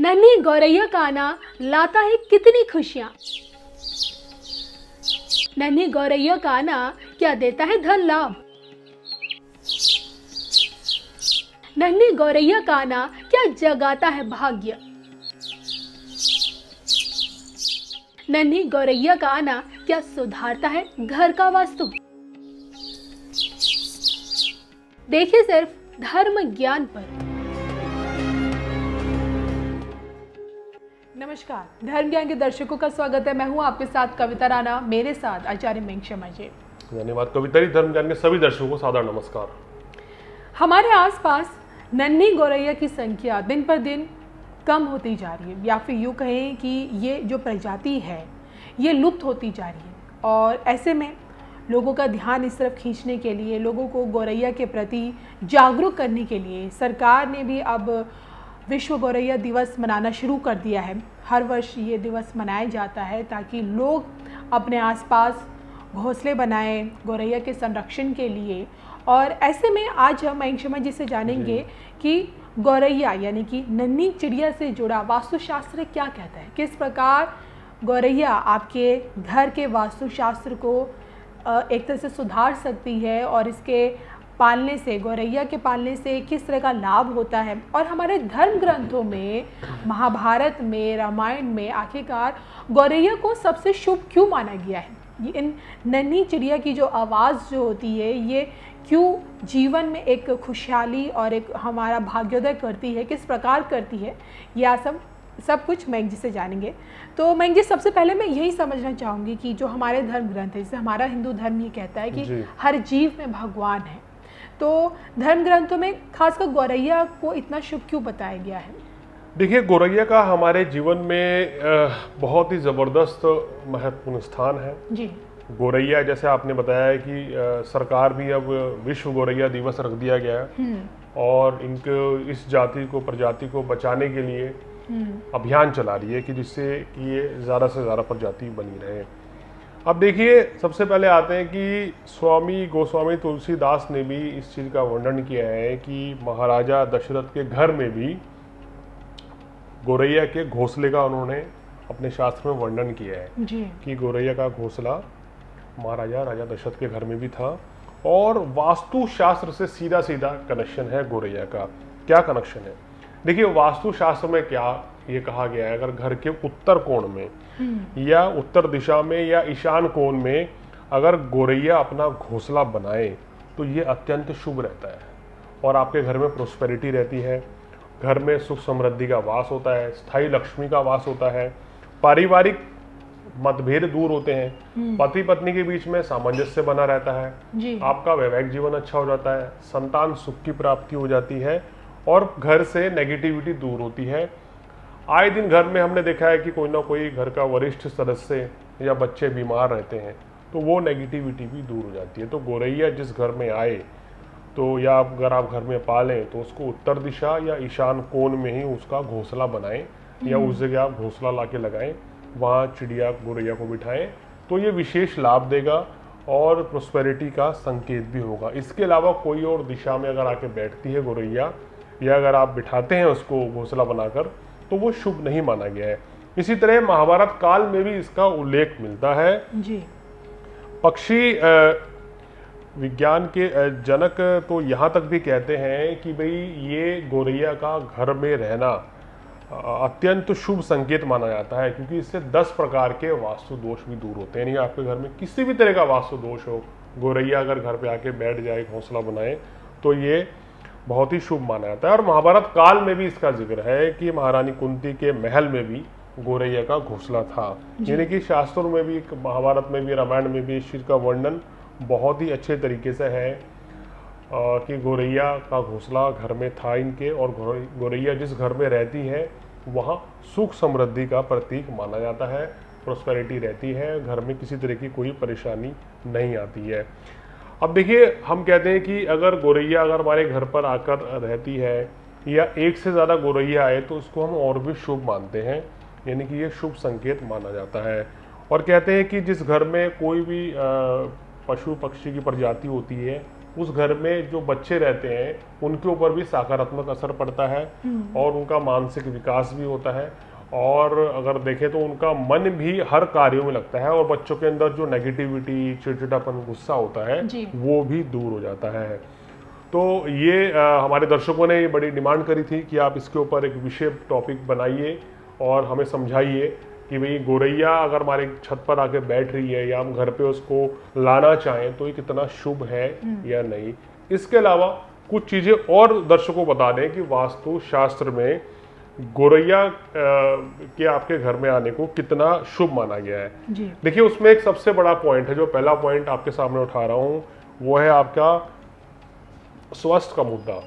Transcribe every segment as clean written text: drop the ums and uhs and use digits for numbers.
नन्ही गौरैया का आना लाता है कितनी खुशियाँ। नन्ही गौरैया का आना क्या देता है धन लाभ। नन्ही गौरैया का आना क्या जगाता है भाग्य। नन्ही गौरैया का आना क्या सुधारता है घर का वास्तु। देखिए सिर्फ धर्म ज्ञान पर। नमस्कार, धर्म ज्ञान के दर्शकों का स्वागत है। मैं हूं आपके साथ कविता राणा, मेरे साथ आचार्य मेंगशमा जी। धन्यवाद कविता जी। धर्म ज्ञान के सभी दर्शकों को सादर नमस्कार। हमारे आसपास नन्ही गौरैया की संख्या दिन पर दिन कम होती जा रही है, या फिर यूँ कहें कि ये जो प्रजाति है ये लुप्त होती जा रही है। और ऐसे में लोगों का ध्यान इस तरफ खींचने के लिए, लोगों को गौरैया के प्रति जागरूक करने के लिए सरकार ने भी अब विश्व गौरैया दिवस मनाना शुरू कर दिया है। हर वर्ष ये दिवस मनाया जाता है ताकि लोग अपने आसपास घोंसले बनाएं गौरैया के संरक्षण के लिए। और ऐसे में आज हम मेंगशमा जी से जानेंगे कि गौरैया यानी कि नन्ही चिड़िया से जुड़ा वास्तुशास्त्र क्या कहता है, किस प्रकार गौरैया आपके घर के वास्तुशास्त्र को एक तरह से सुधार सकती है, और इसके पालने से, गौरैया के पालने से किस तरह का लाभ होता है। और हमारे धर्म ग्रंथों में, महाभारत में, रामायण में आखिरकार गौरैया को सबसे शुभ क्यों माना गया है। इन नन्ही चिड़िया की जो आवाज़ जो होती है ये क्यों जीवन में एक खुशहाली और एक हमारा भाग्योदय करती है, किस प्रकार करती है, यह सब कुछ मेंग जी से जानेंगे। तो मेंग जी, सबसे पहले मैं यही समझना चाहूँगी कि जो हमारे धर्म ग्रंथ है, जैसे हमारा हिंदू धर्म ये कहता है कि हर जीव में भगवान है, तो धर्म ग्रंथों में खासकर गौरैया को इतना शुभ क्यों बताया गया है? देखिए, गौरैया का हमारे जीवन में बहुत ही ज़बरदस्त महत्वपूर्ण स्थान है जी। गौरैया, जैसे आपने बताया कि सरकार भी अब विश्व गौरैया दिवस रख दिया गया है और इनको, इस जाति को, प्रजाति को बचाने के लिए अभियान चला रही है कि जिससे कि ये ज़्यादा से ज़्यादा प्रजाति बनी रहे। अब देखिए, सबसे पहले आते हैं कि स्वामी गोस्वामी तुलसीदास ने भी इस चीज़ का वर्णन किया है कि महाराजा दशरथ के घर में भी गौरैया के घोंसले का उन्होंने अपने शास्त्र में वर्णन किया है जी। कि गौरैया का घोंसला राजा दशरथ के घर में भी था। और वास्तु शास्त्र से सीधा सीधा कनेक्शन है गौरैया का। क्या कनेक्शन है? देखिए, वास्तु शास्त्र में क्या ये कहा गया है, अगर घर के उत्तर कोण में या उत्तर दिशा में या ईशान कोण में अगर गौरैया अपना घोंसला बनाए तो ये अत्यंत शुभ रहता है और आपके घर में प्रोस्पेरिटी रहती है, घर में सुख समृद्धि का वास होता है, स्थायी लक्ष्मी का वास होता है, पारिवारिक मतभेद दूर होते हैं, पति पत्नी के बीच में सामंजस्य बना रहता है जी। आपका वैवाहिक जीवन अच्छा हो जाता है, संतान सुख की प्राप्ति हो जाती है और घर से नेगेटिविटी दूर होती है। आए दिन घर में हमने देखा है कि कोई ना कोई घर का वरिष्ठ सदस्य या बच्चे बीमार रहते हैं तो वो नेगेटिविटी भी दूर हो जाती है। तो गौरैया जिस घर में आए तो, या अगर आप घर में पालें तो उसको उत्तर दिशा या ईशान कोण में ही उसका घोंसला बनाएं या उस जगह आप घोंसला ला के लगाएं, वहाँ चिड़िया गौरैया को बिठाएं तो ये विशेष लाभ देगा और प्रोस्पेरिटी का संकेत भी होगा। इसके अलावा कोई और दिशा में अगर आके बैठती है गौरैया या अगर आप बिठाते हैं उसको घोंसला बनाकर तो वो शुभ नहीं माना गया है। इसी तरह महाभारत काल में भी इसका उल्लेख मिलता है जी। पक्षी विज्ञान के जनक तो यहाँ तक भी कहते हैं कि भाई ये गौरैया का घर में रहना अत्यंत शुभ संकेत माना जाता है, क्योंकि इससे 10 प्रकार के वास्तु दोष भी दूर होते हैं। यानी आपके घर में किसी भी तरह का वास्तु दोष हो, गौरैया अगर घर पे आके बैठ जाए, घोंसला बनाए तो ये बहुत ही शुभ माना जाता है। और महाभारत काल में भी इसका जिक्र है कि महारानी कुंती के महल में भी गौरैया का घोंसला था। यानी कि शास्त्रों में भी, महाभारत में भी, रामायण में भी इस चीज़ का वर्णन बहुत ही अच्छे तरीके से है कि गौरैया का घोंसला घर में था इनके, और गौरैया जिस घर में रहती है वहाँ सुख समृद्धि का प्रतीक माना जाता है, प्रोस्पेरिटी रहती है, घर में किसी तरह की कोई परेशानी नहीं आती है। अब देखिए, हम कहते हैं कि अगर गौरैया अगर हमारे घर पर आकर रहती है या एक से ज़्यादा गौरैया आए तो उसको हम और भी शुभ मानते हैं, यानी कि ये शुभ संकेत माना जाता है। और कहते हैं कि जिस घर में कोई भी पशु पक्षी की प्रजाति होती है उस घर में जो बच्चे रहते हैं उनके ऊपर भी सकारात्मक असर पड़ता है और उनका मानसिक विकास भी होता है, और अगर देखें तो उनका मन भी हर कार्यों में लगता है, और बच्चों के अंदर जो नेगेटिविटी, चिड़चिड़ापन, गुस्सा होता है वो भी दूर हो जाता है। तो ये हमारे दर्शकों ने ये बड़ी डिमांड करी थी कि आप इसके ऊपर एक विषय टॉपिक बनाइए और हमें समझाइए कि भाई गोरैया अगर हमारे छत पर आके बैठ रही है या हम घर पे उसको लाना चाहें तो ये कितना शुभ है या नहीं। इसके अलावा कुछ चीज़ें और दर्शकों को बता दें कि वास्तु शास्त्र में गोरैया के आपके घर में आने को कितना शुभ माना गया है। देखिए, उसमें एक सबसे बड़ा पॉइंट है, जो पहला पॉइंट आपके सामने उठा रहा हूँ, वो है आपका स्वास्थ्य का मुद्दा।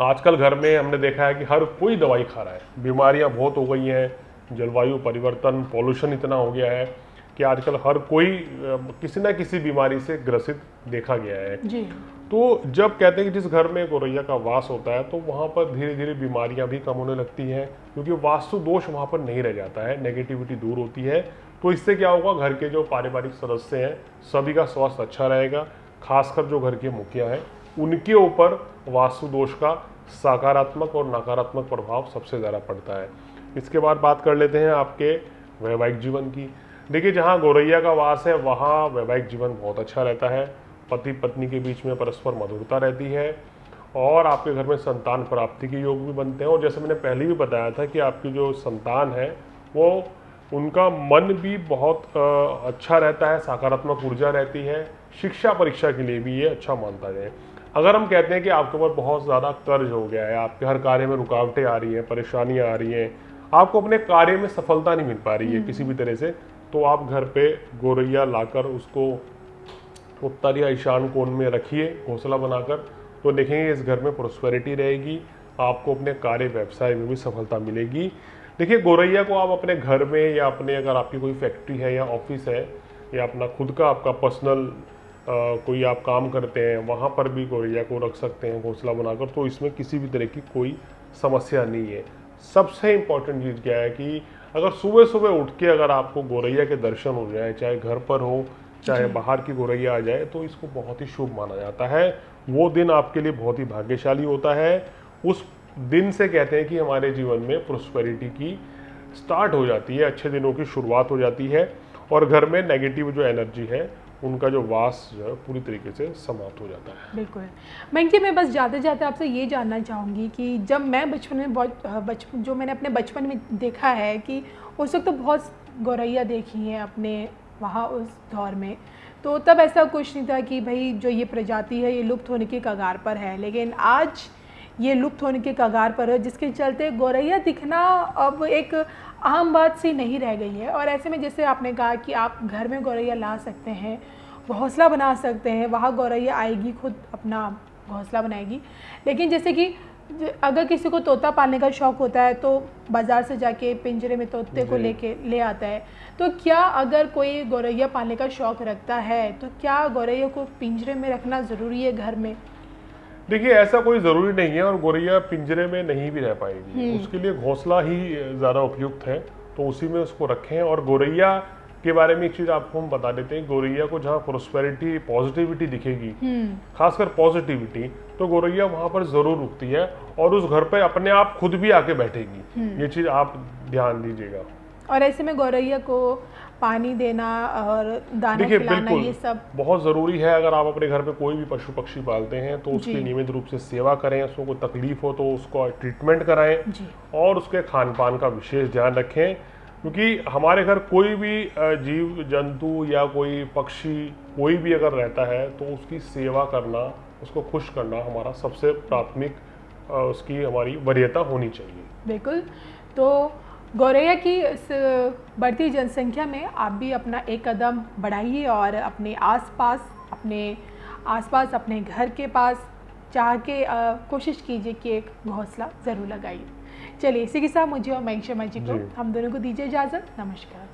आजकल घर में हमने देखा है कि हर कोई दवाई खा रहा है, बीमारियां बहुत हो गई हैं, जलवायु परिवर्तन, पॉल्यूशन इतना हो गया है कि आजकल हर कोई किसी ना किसी बीमारी से ग्रसित देखा गया है जी। तो जब कहते हैं कि जिस घर में गोरैया का वास होता है तो वहाँ पर धीरे धीरे बीमारियां भी कम होने लगती हैं, क्योंकि वास्तु दोष वहाँ पर नहीं रह जाता है, नेगेटिविटी दूर होती है। तो इससे क्या होगा, घर के जो पारिवारिक सदस्य हैं सभी का स्वास्थ्य अच्छा रहेगा, खासकर जो घर के मुखिया हैं उनके ऊपर वास्तु दोष का सकारात्मक और नकारात्मक प्रभाव सबसे ज़्यादा पड़ता है। इसके बाद बात कर लेते हैं आपके वैवाहिक जीवन की। देखिए, जहाँ गोरैया का वास है वहाँ वैवाहिक जीवन बहुत अच्छा रहता है, पति पत्नी के बीच में परस्पर मधुरता रहती है और आपके घर में संतान प्राप्ति के योग भी बनते हैं। और जैसे मैंने पहले भी बताया था कि आपकी जो संतान है वो उनका मन भी बहुत अच्छा रहता है, सकारात्मक ऊर्जा रहती है। शिक्षा परीक्षा के लिए भी ये अच्छा मानता है। अगर हम कहते हैं कि आपके ऊपर बहुत ज़्यादा कर्ज हो गया है, आपके हर कार्य में रुकावटें आ रही हैं, परेशानियां आ रही हैं, आपको अपने कार्य में सफलता नहीं मिल पा रही है किसी भी तरह से, तो आप घर पे गोरैया लाकर उसको उत्तर या ईशान कोण में रखिए घोंसला बनाकर, तो देखेंगे इस घर में प्रोस्पेरिटी रहेगी, आपको अपने कार्य व्यवसाय में भी सफलता मिलेगी। देखिए, गोरैया को आप अपने घर में या अपने, अगर आपकी कोई फैक्ट्री है या ऑफिस है या अपना खुद का आपका पर्सनल कोई आप काम करते हैं, वहाँ पर भी गोरैया को रख सकते हैं घोंसला बनाकर, तो इसमें किसी भी तरह की कोई समस्या नहीं है। सबसे इम्पोर्टेंट चीज़ क्या है कि अगर सुबह सुबह उठ के अगर आपको गोरैया के दर्शन हो जाए, चाहे घर पर हो चाहे बाहर की गोरैया आ जाए, तो इसको बहुत ही शुभ माना जाता है। वो दिन आपके लिए बहुत ही भाग्यशाली होता है। उस दिन से कहते हैं कि हमारे जीवन में प्रोस्पेरिटी की स्टार्ट हो जाती है, अच्छे दिनों की शुरुआत हो जाती है और घर में नेगेटिव जो एनर्जी है उनका जो वास जो है पूरी तरीके से समाप्त हो जाता है। बिल्कुल। मयंक जी, मैं बस जाते जाते आपसे ये जानना चाहूँगी कि जब मैं बचपन में जो मैंने अपने बचपन में देखा है कि उस वक्त तो बहुत गोरैया देखी हैं अपने वहाँ उस दौर में, तो तब ऐसा कुछ नहीं था कि भाई जो ये प्रजाति है ये लुप्त होने के कगार पर है, लेकिन आज ये लुप्त होने के कगार पर है, जिसके चलते गोरैया दिखना अब एक आम बात सी नहीं रह गई है। और ऐसे में जैसे आपने कहा कि आप घर में गोरैया ला सकते हैं, घोंसला बना सकते हैं, वहाँ गोरैया आएगी, खुद अपना घोंसला बनाएगी। लेकिन जैसे कि अगर किसी को तोता पालने का शौक़ होता है तो बाज़ार से जाके पिंजरे में तोते को ले आता है, तो क्या अगर कोई गोरैया पालने का शौक़ रखता है तो क्या गोरैया को पिंजरे में रखना ज़रूरी है घर में? देखिए, ऐसा कोई ज़रूरी नहीं है और गोरैया पिंजरे में नहीं भी रह पाएगी, उसके लिए घोंसला ही ज़्यादा उपयुक्त है, तो उसी में उसको रखें। और गोरैया के बारे में एक चीज़ आपको हम बता देते हैं, गोरैया को जहाँ प्रोस्पेरिटी, पॉजिटिविटी दिखेगी, खासकर पॉजिटिविटी, तो गोरैया वहाँ पर ज़रूर रुकती है और उस घर पर अपने आप खुद भी आके बैठेगी। ये चीज़ आप ध्यान दीजिएगा। और ऐसे में गोरैया को पानी देना और दाना खिलाना ये सब बहुत ज़रूरी है। अगर आप अपने घर पे कोई भी पशु पक्षी पालते हैं तो उसकी नियमित रूप से सेवा करें, उसको कोई तकलीफ हो तो उसको ट्रीटमेंट कराएं और उसके खान पान का विशेष ध्यान रखें, क्योंकि हमारे घर कोई भी जीव जंतु या कोई पक्षी कोई भी अगर रहता है तो उसकी सेवा करना, उसको खुश करना हमारा सबसे प्राथमिक उसकी हमारी वरीयता होनी चाहिए। बिल्कुल। तो गोरैया की इस बढ़ती जनसंख्या में आप भी अपना एक कदम बढ़ाइए और अपने आसपास अपने घर के पास चाह के कोशिश कीजिए कि एक घोंसला ज़रूर लगाइए। चलिए, इसी के साथ मुझे और मयंक शर्मा जी को, हम दोनों को दीजिए इजाज़त। नमस्कार।